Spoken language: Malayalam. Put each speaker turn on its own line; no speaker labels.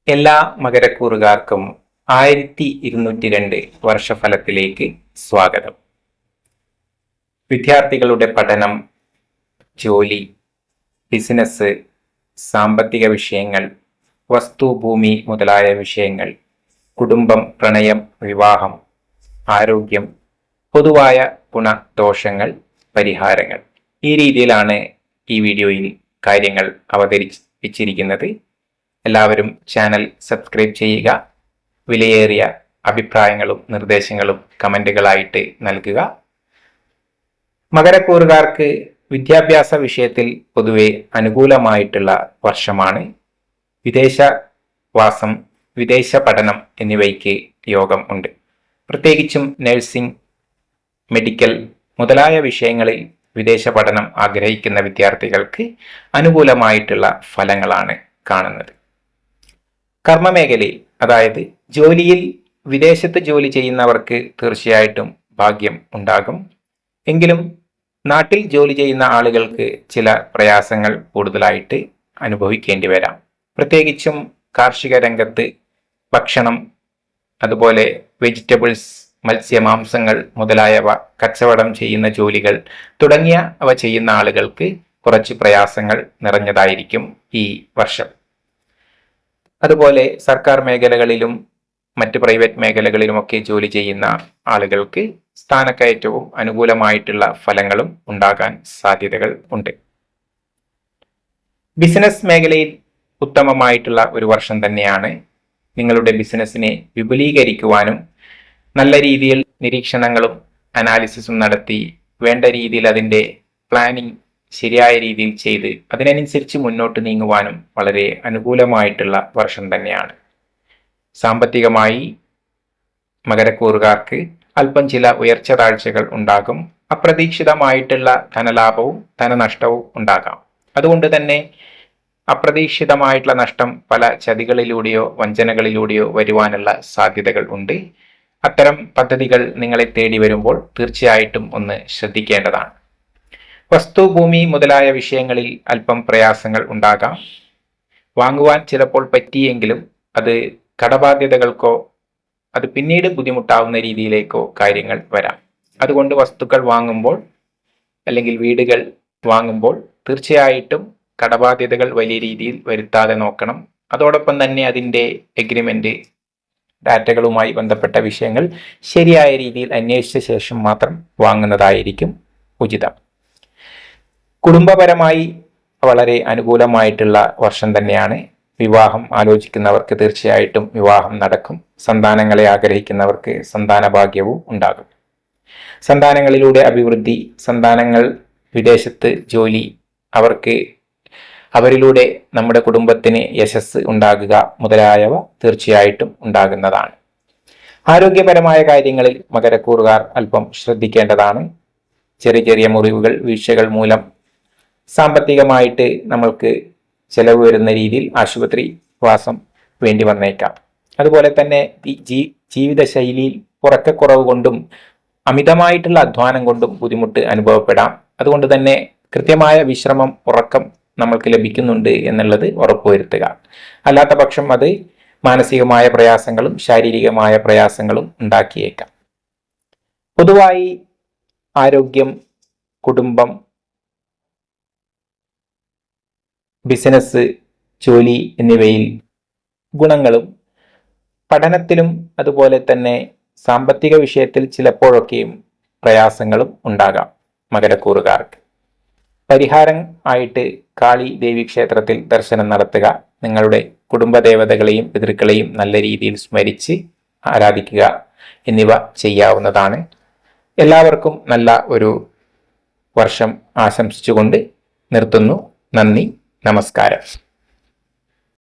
എല്ലാ മകരക്കൂറുകാർക്കും 1202 വർഷഫലത്തിലേക്ക് സ്വാഗതം. വിദ്യാർത്ഥികളുടെ പഠനം, ജോലി, ബിസിനസ്, സാമ്പത്തിക വിഷയങ്ങൾ, വസ്തു, ഭൂമി മുതലായ വിഷയങ്ങൾ, കുടുംബം, പ്രണയം, വിവാഹം, ആരോഗ്യം, പൊതുവായ ഗുണദോഷങ്ങൾ, പരിഹാരങ്ങൾ. ഈ രീതിയിലാണ് ഈ വീഡിയോയിൽ കാര്യങ്ങൾ അവതരിപ്പിച്ചിരിക്കുന്നത്. എല്ലാവരും ചാനൽ സബ്സ്ക്രൈബ് ചെയ്യുക. വിലയേറിയ അഭിപ്രായങ്ങളും നിർദ്ദേശങ്ങളും കമൻറ്റുകളായിട്ട് നൽകുക. മകരക്കൂറുകാർക്ക് വിദ്യാഭ്യാസ വിഷയത്തിൽ പൊതുവെ അനുകൂലമായിട്ടുള്ള വർഷമാണ്. വിദേശവാസം, വിദേശ പഠനം എന്നിവയ്ക്ക് യോഗം ഉണ്ട്. പ്രത്യേകിച്ചും നഴ്സിംഗ്, മെഡിക്കൽ മുതലായ വിഷയങ്ങളിൽ വിദേശ പഠനം ആഗ്രഹിക്കുന്ന വിദ്യാർത്ഥികൾക്ക് അനുകൂലമായിട്ടുള്ള ഫലങ്ങളാണ് കാണുന്നത്. കർമ്മമേഖലയിൽ, അതായത് ജോലിയിൽ വിദേശത്ത് ജോലി ചെയ്യുന്നവർക്ക് തീർച്ചയായിട്ടും ഭാഗ്യം ഉണ്ടാകും. എങ്കിലും നാട്ടിൽ ജോലി ചെയ്യുന്ന ആളുകൾക്ക് ചില പ്രയാസങ്ങൾ കൂടുതലായിട്ട് അനുഭവിക്കേണ്ടി വരാം. പ്രത്യേകിച്ചും കാർഷിക രംഗത്ത് ഭക്ഷണം, അതുപോലെ വെജിറ്റബിൾസ്, മത്സ്യമാംസങ്ങൾ മുതലായവ കച്ചവടം ചെയ്യുന്ന ജോലികൾ തുടങ്ങിയവ ചെയ്യുന്ന ആളുകൾക്ക് കുറച്ച് പ്രയാസങ്ങൾ നിറഞ്ഞതായിരിക്കും ഈ വർഷം. അതുപോലെ സർക്കാർ മേഖലകളിലും മറ്റ് പ്രൈവറ്റ് മേഖലകളിലുമൊക്കെ ജോലി ചെയ്യുന്ന ആളുകൾക്ക് സ്ഥാനക്കയറ്റവും അനുകൂലമായിട്ടുള്ള ഫലങ്ങളും ഉണ്ടാകാൻ സാധ്യതകൾ ഉണ്ട്. ബിസിനസ് മേഖലയിൽ ഉത്തമമായിട്ടുള്ള ഒരു വർഷം തന്നെയാണ്. നിങ്ങളുടെ ബിസിനസ്സിനെ വിപുലീകരിക്കുവാനും നല്ല രീതിയിൽ നിരീക്ഷണങ്ങളും അനാലിസിസും നടത്തി വേണ്ട രീതിയിൽ അതിൻ്റെ പ്ലാനിങ് ശരിയായ രീതിയിൽ ചെയ്ത് അതിനനുസരിച്ച് മുന്നോട്ട് നീങ്ങുവാനും വളരെ അനുകൂലമായിട്ടുള്ള വർഷം തന്നെയാണ്. സാമ്പത്തികമായി മകരക്കൂറുകാർക്ക് അല്പം ചില ഉയർച്ച താഴ്ചകൾ ഉണ്ടാകും. അപ്രതീക്ഷിതമായിട്ടുള്ള ധനലാഭവും ധനനഷ്ടവും ഉണ്ടാകാം. അതുകൊണ്ട് തന്നെ അപ്രതീക്ഷിതമായിട്ടുള്ള നഷ്ടം പല ചതികളിലൂടെയോ വഞ്ചനകളിലൂടെയോ വരുവാനുള്ള സാധ്യതകൾ ഉണ്ട്. അത്തരം പദ്ധതികൾ നിങ്ങളെ തേടി വരുമ്പോൾ തീർച്ചയായിട്ടും ഒന്ന് ശ്രദ്ധിക്കേണ്ടതാണ്. വസ്തു, ഭൂമി മുതലായ വിഷയങ്ങളിൽ അല്പം പ്രയാസങ്ങൾ ഉണ്ടാകാം. വാങ്ങുവാൻ ചിലപ്പോൾ പറ്റിയെങ്കിലും അത് കടബാധ്യതകൾക്കോ അത് പിന്നീട് ബുദ്ധിമുട്ടാവുന്ന രീതിയിലേക്കോ കാര്യങ്ങൾ വരാം. അതുകൊണ്ട് വസ്തുക്കൾ വാങ്ങുമ്പോൾ അല്ലെങ്കിൽ വീടുകൾ വാങ്ങുമ്പോൾ തീർച്ചയായിട്ടും കടബാധ്യതകൾ വലിയ രീതിയിൽ വരുത്താതെ നോക്കണം. അതോടൊപ്പം തന്നെ അതിൻ്റെ എഗ്രിമെന്റ്, ഡാറ്റകളുമായി ബന്ധപ്പെട്ട വിഷയങ്ങൾ ശരിയായ രീതിയിൽ അന്വേഷിച്ച ശേഷം മാത്രം വാങ്ങുന്നതായിരിക്കും ഉചിതം. കുടുംബപരമായി വളരെ അനുകൂലമായിട്ടുള്ള വർഷം തന്നെയാണ്. വിവാഹം ആലോചിക്കുന്നവർക്ക് തീർച്ചയായിട്ടും വിവാഹം നടക്കും. സന്താനങ്ങളെ ആഗ്രഹിക്കുന്നവർക്ക് സന്താന ഭാഗ്യവും ഉണ്ടാകും. സന്താനങ്ങളിലൂടെ അഭിവൃദ്ധി, സന്താനങ്ങൾ വിദേശത്ത് ജോലി, അവരിലൂടെ നമ്മുടെ കുടുംബത്തിന് യശസ് ഉണ്ടാകുക മുതലായവ തീർച്ചയായിട്ടും ഉണ്ടാകുന്നതാണ്. ആരോഗ്യപരമായ കാര്യങ്ങളിൽ മകരക്കൂറുകാർ അല്പം ശ്രദ്ധിക്കേണ്ടതാണ്. ചെറിയ ചെറിയ മുറിവുകൾ, വീഴ്ചകൾ മൂലം സാമ്പത്തികമായിട്ട് നമ്മൾക്ക് ചെലവ് വരുന്ന രീതിയിൽ ആശുപത്രി വാസം വേണ്ടി വന്നേക്കാം. അതുപോലെ തന്നെ ജീവിതശൈലിയിൽ ഉറക്കക്കുറവ് കൊണ്ടും അമിതമായിട്ടുള്ള അധ്വാനം കൊണ്ടും ബുദ്ധിമുട്ട് അനുഭവപ്പെടാം. അതുകൊണ്ട് തന്നെ കൃത്യമായ വിശ്രമം, ഉറക്കം നമ്മൾക്ക് ലഭിക്കുന്നുണ്ട് എന്നുള്ളത് ഉറപ്പുവരുത്തുക. അല്ലാത്ത പക്ഷം അത് മാനസികമായ പ്രയാസങ്ങളും ശാരീരികമായ പ്രയാസങ്ങളും ഉണ്ടാക്കിയേക്കാം. പൊതുവായി ആരോഗ്യം, കുടുംബം, ബിസിനസ്, ജോലി എന്നിവയിൽ ഗുണങ്ങളും പഠനത്തിലും അതുപോലെ തന്നെ സാമ്പത്തിക വിഷയത്തിൽ ചിലപ്പോഴൊക്കെയും പ്രയാസങ്ങളും ഉണ്ടാകാം മകരക്കൂറുകാർക്ക്. പരിഹാരം ആയിട്ട് കാളി ദേവി ക്ഷേത്രത്തിൽ ദർശനം നടത്തുക, നിങ്ങളുടെ കുടുംബദേവതകളെയും പിതൃക്കളെയും നല്ല രീതിയിൽ സ്മരിച്ച് ആരാധിക്കുക എന്നിവ ചെയ്യാവുന്നതാണ്. എല്ലാവർക്കും നല്ല ഒരു വർഷം ആശംസിച്ചുകൊണ്ട് നിർത്തുന്നു. നന്ദി, നമസ്കാരം.